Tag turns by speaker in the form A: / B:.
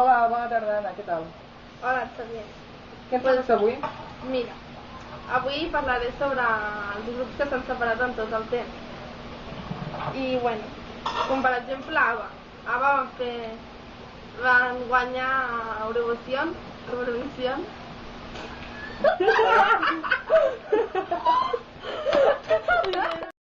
A: Hola, bona tarda, Anna, què tal?
B: Hola, Xavier.
A: Què ens fas avui?
B: Mira, avui parlaré sobre els grups que s'han separat en tot el temps. I, bueno, com per exemple ABBA. ABBA van guanyar Eurovision.